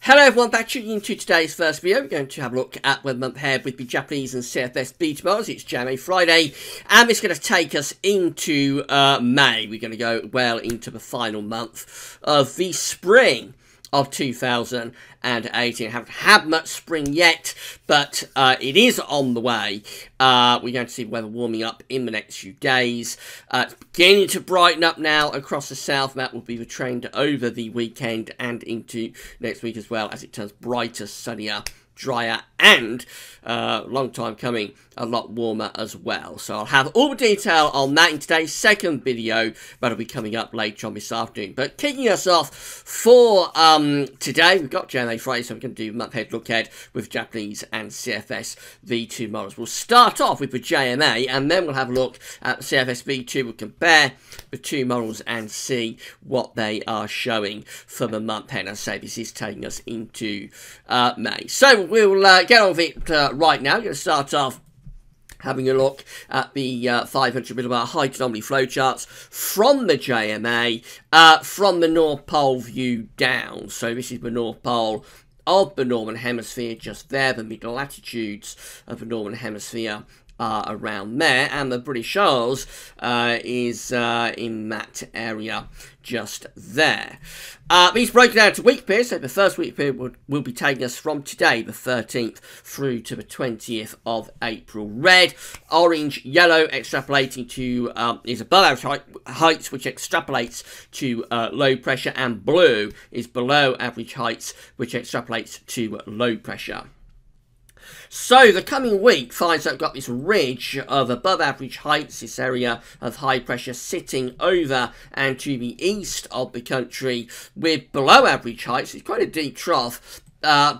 Hello everyone, back tuning into today's first video. We're going to have a look at weather month ahead with the Japanese and CFS beach models. It's JMA Friday, and it's going to take us into May. We're going to go well into the final month of the spring of 2018. Haven't had much spring yet, but it is on the way. We're going to see weather warming up in the next few days. It's beginning to brighten up now across the south. That will be the trend over the weekend and into next week as well, as it turns brighter, sunnier, drier, and long time coming, a lot warmer as well. So I'll have all the detail on that in today's second video, that'll be coming up later on this afternoon. But kicking us off for today, we've got JMA Friday, so we're going to do month ahead look ahead with Japanese and CFS V2 models. We'll start off with the JMA, and then we'll have a look at the CFS V2. We'll compare the two models and see what they are showing for the month ahead. As I say, this is taking us into May. So we'll get on with it right now. We're going to start off having a look at the 500 millibar height anomaly flowcharts from the JMA from the North Pole view down. So this is the North Pole of the Northern Hemisphere just there. The mid latitudes of the Northern Hemisphere around there, and the British Isles is in that area just there. These broken down to week periods, so the first week period will be taking us from today, the 13th, through to the 20th of April. Red, orange, yellow, extrapolating to is above average heights, which extrapolates to low pressure, and blue is below average heights, which extrapolates to low pressure. So the coming week finds that we've got this ridge of above average heights, this area of high pressure sitting over and to the east of the country, with below average heights, it's quite a deep trough,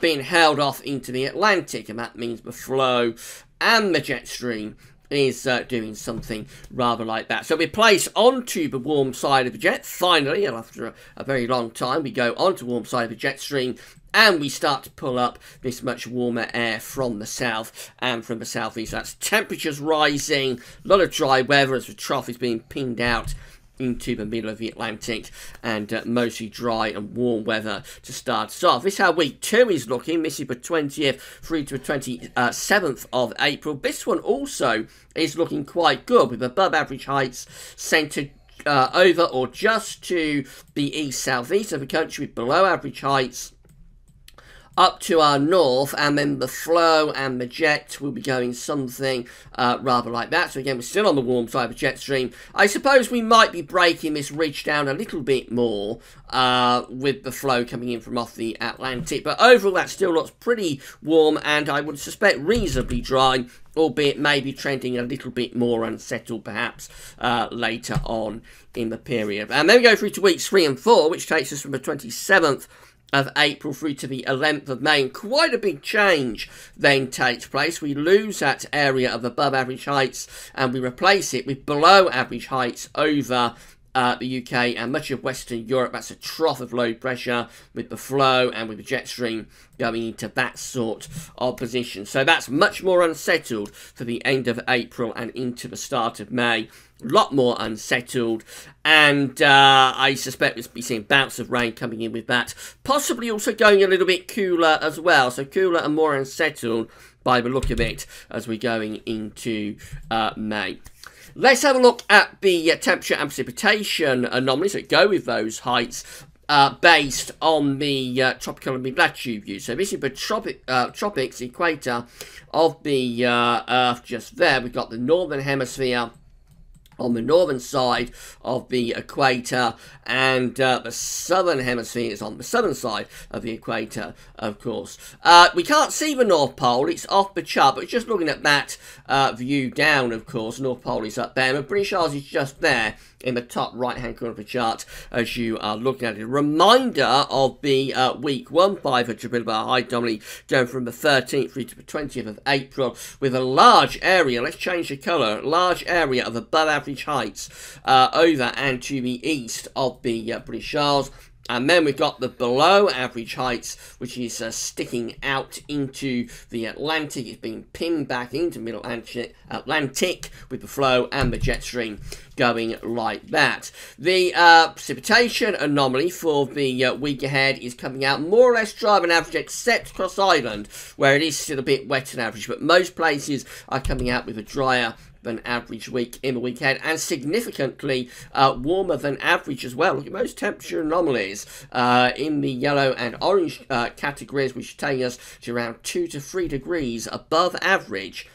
being held off into the Atlantic, and that means the flow and the jet stream is doing something rather like that. So we place onto the warm side of the jet. Finally, after a very long time, we go onto the warm side of the jet stream, and we start to pull up this much warmer air from the south and from the southeast. That's temperatures rising, a lot of dry weather as the trough is being pinned out into the middle of the Atlantic, and mostly dry and warm weather to start us off. This is how week 2 is looking. This is the 20th through to the 27th of April. This one also is looking quite good, with above average heights centred over or just to the east-southeast of the country, with below average heights up to our north, and then the flow and the jet will be going something rather like that. So again, we're still on the warm side of the jet stream. I suppose we might be breaking this ridge down a little bit more with the flow coming in from off the Atlantic, but overall that still looks pretty warm, and I would suspect reasonably dry, albeit maybe trending a little bit more unsettled perhaps later on in the period. And then we go through to weeks 3 and 4, which takes us from the 27th of April through to the 11th of May, and quite a big change then takes place. We lose that area of above average heights, and we replace it with below average heights over the UK and much of Western Europe. That's a trough of low pressure, with the flow and with the jet stream going into that sort of position. So that's much more unsettled for the end of April and into the start of May. A lot more unsettled, and I suspect we'll be seeing bouts of rain coming in with that. Possibly also going a little bit cooler as well, so cooler and more unsettled by the look of it as we're going into May. Let's have a look at the temperature and precipitation anomalies that go with those heights based on the tropical and mid-latitude view. So this is the tropics equator of the Earth just there. We've got the Northern Hemisphere on the northern side of the equator, and the southern hemisphere is on the southern side of the equator, of course. We can't see the North Pole, it's off the chart, but just looking at that view down, of course, North Pole is up there, and the British Isles is just there in the top right hand corner of the chart as you are looking at it. A reminder of the week 1 500 millibar height anomaly going from the 13th through to the 20th of April, with a large area, let's change the colour, large area of above average heights over and to the east of the British Isles, And then we've got the below average heights, which is sticking out into the Atlantic. It's being pinned back into mid-Atlantic with the flow and the jet stream going like that. The precipitation anomaly for the week ahead is coming out more or less dry than average, except Cross Island, where it is still a bit wetter than average. But most places are coming out with a drier than average week in the week ahead, and significantly warmer than average as well. Look at most temperature anomalies in the yellow and orange categories, which take us to around 2 to 3 degrees above average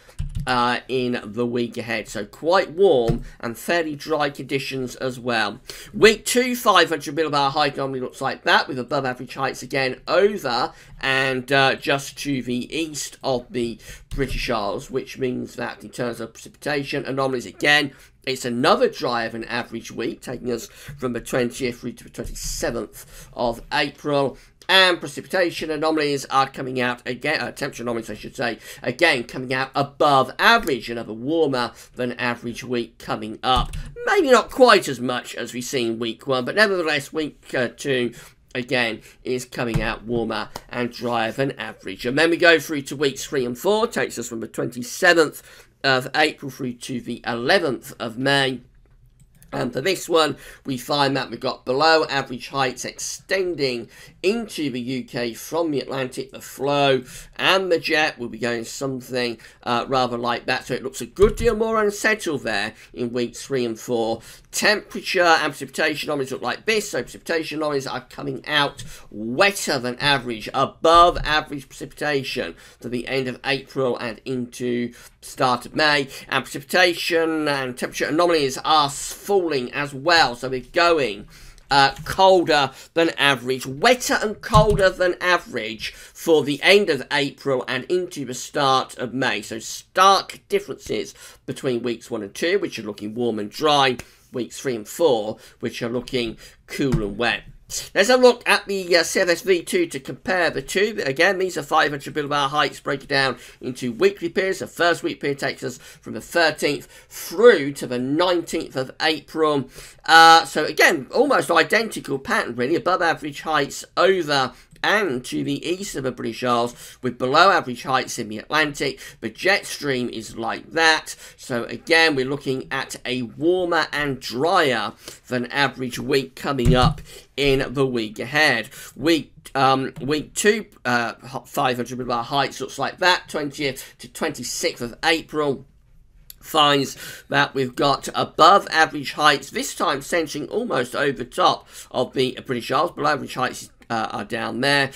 in the week ahead. So quite warm and fairly dry conditions as well. Week 2, 500 millibar high anomaly looks like that, with above average heights again over and just to the east of the British Isles, which means that in terms of precipitation anomalies again, it's another drier than average week, taking us from the 20th through to the 27th of April. And precipitation anomalies are coming out again, temperature anomalies I should say, again coming out above average, another warmer than average week coming up. Maybe not quite as much as we've seen week 1, but nevertheless week 2 again is coming out warmer and drier than average. And then we go through to weeks 3 and 4, takes us from the 27th of April through to the 11th of May. And for this one, we find that we've got below average heights extending into the UK from the Atlantic. The flow and the jet will be going something rather like that. So it looks a good deal more unsettled there in weeks 3 and 4. Temperature and precipitation anomalies look like this. So precipitation anomalies are coming out wetter than average, above average precipitation to the end of April and into start of May. And precipitation and temperature anomalies are falling as well. So we're going colder than average, wetter and colder than average for the end of April and into the start of May. So stark differences between weeks 1 and 2, which are looking warm and dry, weeks 3 and 4, which are looking cool and wet. Let's have a look at the CFS V2 to compare the two. Again, these are 500 millibar heights, break it down into weekly periods. The first week period takes us from the 13th through to the 19th of April. So again, almost identical pattern really, above average heights over and to the east of the British Isles, with below average heights in the Atlantic. The jet stream is like that. So again, we're looking at a warmer and drier than average week coming up in the week ahead. Week 2, 500 millibar heights looks like that, 20th to 26th of April. Finds that we've got above average heights, this time centering almost over top of the British Isles. Below average heights are down there.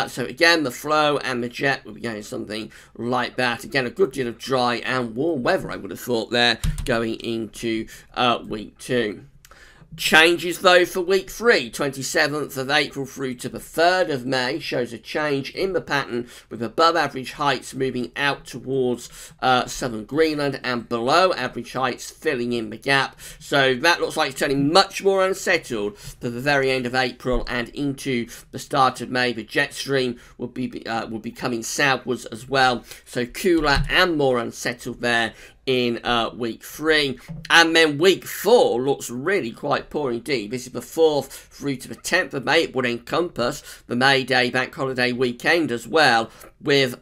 So again, the flow and the jet will be going something like that. Again, a good deal of dry and warm weather, I would have thought, there going into week 2. Changes though for week 3, 27th of April through to the 3rd of May, shows a change in the pattern, with above average heights moving out towards southern Greenland and below average heights filling in the gap. So that looks like it's turning much more unsettled to the very end of April and into the start of May. The jet stream will be coming southwards as well, so cooler and more unsettled there in week 3. And then week 4 looks really quite poor indeed. This is the 4th through to the 10th of May. It would encompass the May Day bank holiday weekend as well, with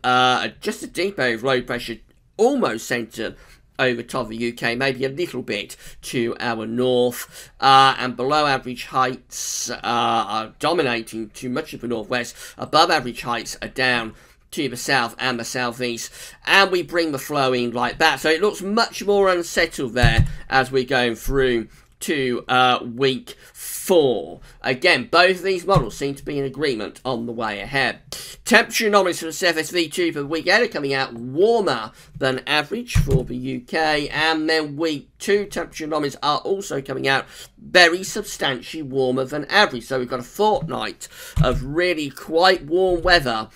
just a deep area of low pressure almost centred over top of the UK, maybe a little bit to our north, and below average heights are dominating too much of the northwest. Above average heights are down to the south and the southeast, and we bring the flow in like that. So it looks much more unsettled there as we're going through to week 4. Again, both of these models seem to be in agreement on the way ahead. Temperature anomalies for the CFS V2 for the week ahead are coming out warmer than average for the UK, and then week 2 temperature anomalies are also coming out very substantially warmer than average. So we've got a fortnight of really quite warm weather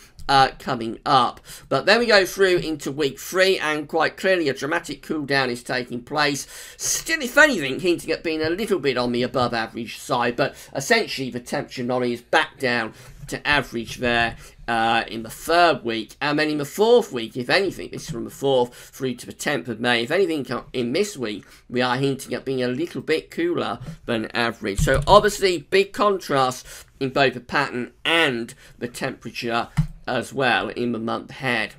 coming up. But then we go through into week 3, and quite clearly a dramatic cool down is taking place. Still, if anything, hinting at being a little bit on the above average side, but essentially the temperature anomaly is back down to average there in the 3rd week, and then in the 4th week, if anything, this is from the 4th through to the 10th of May, if anything in this week, we are hinting at being a little bit cooler than average. So obviously, big contrast in both the pattern and the temperature as well in the month ahead.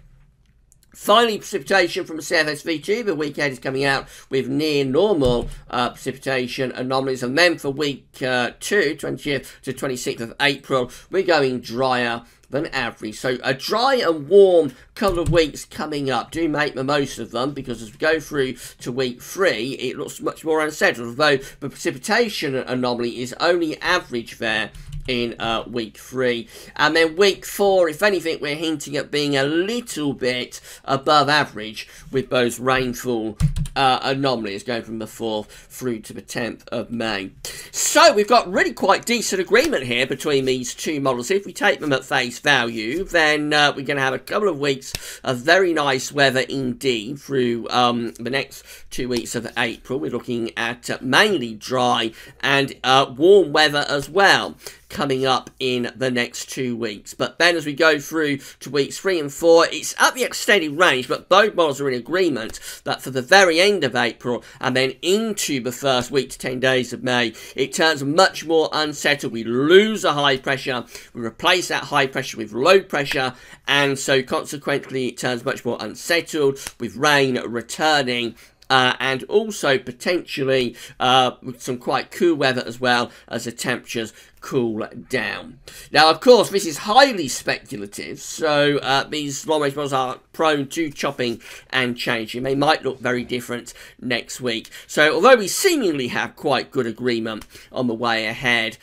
Finally, precipitation from the CFS-V2. The week ahead is coming out with near normal precipitation anomalies. And then for week 2, 20th to 26th of April, we're going drier than average. So a dry and warm couple of weeks coming up. Do make the most of them, because as we go through to week 3, it looks much more unsettled, although the precipitation anomaly is only average there in week 3. And then week 4, if anything, we're hinting at being a little bit above average with those rainfall anomalies going from the 4th through to the 10th of May. So we've got really quite decent agreement here between these two models. If we take them at face value, then we're going to have a couple of weeks of very nice weather indeed through the next 2 weeks of April. We're looking at mainly dry and warm weather as well coming up in the next 2 weeks. But then as we go through to weeks 3 and 4, it's at the extended range, but both models are in agreement that for the very end of April and then into the first week to 10 days of May, it turns much more unsettled. We lose a high pressure, we replace that high pressure with low pressure, and so consequently it turns much more unsettled with rain returning. And also potentially with some quite cool weather as well as the temperatures cool down. Now, of course, this is highly speculative, so these long-range models are prone to chopping and changing. They might look very different next week. So, although we seemingly have quite good agreement on the way ahead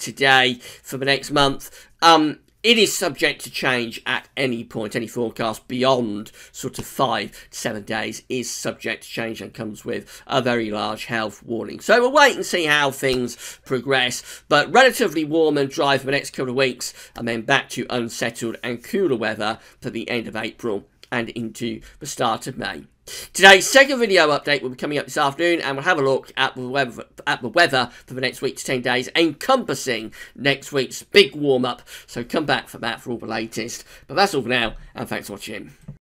today for the next month, it is subject to change at any point. Any forecast beyond sort of 5 to 7 days is subject to change and comes with a very large health warning. So we'll wait and see how things progress, but relatively warm and dry for the next couple of weeks, and then back to unsettled and cooler weather for the end of April and into the start of May. Today's second video update will be coming up this afternoon, and we'll have a look at the weather for the next week to 10 days, encompassing next week's big warm-up. So come back for that for all the latest. But that's all for now, and thanks for watching.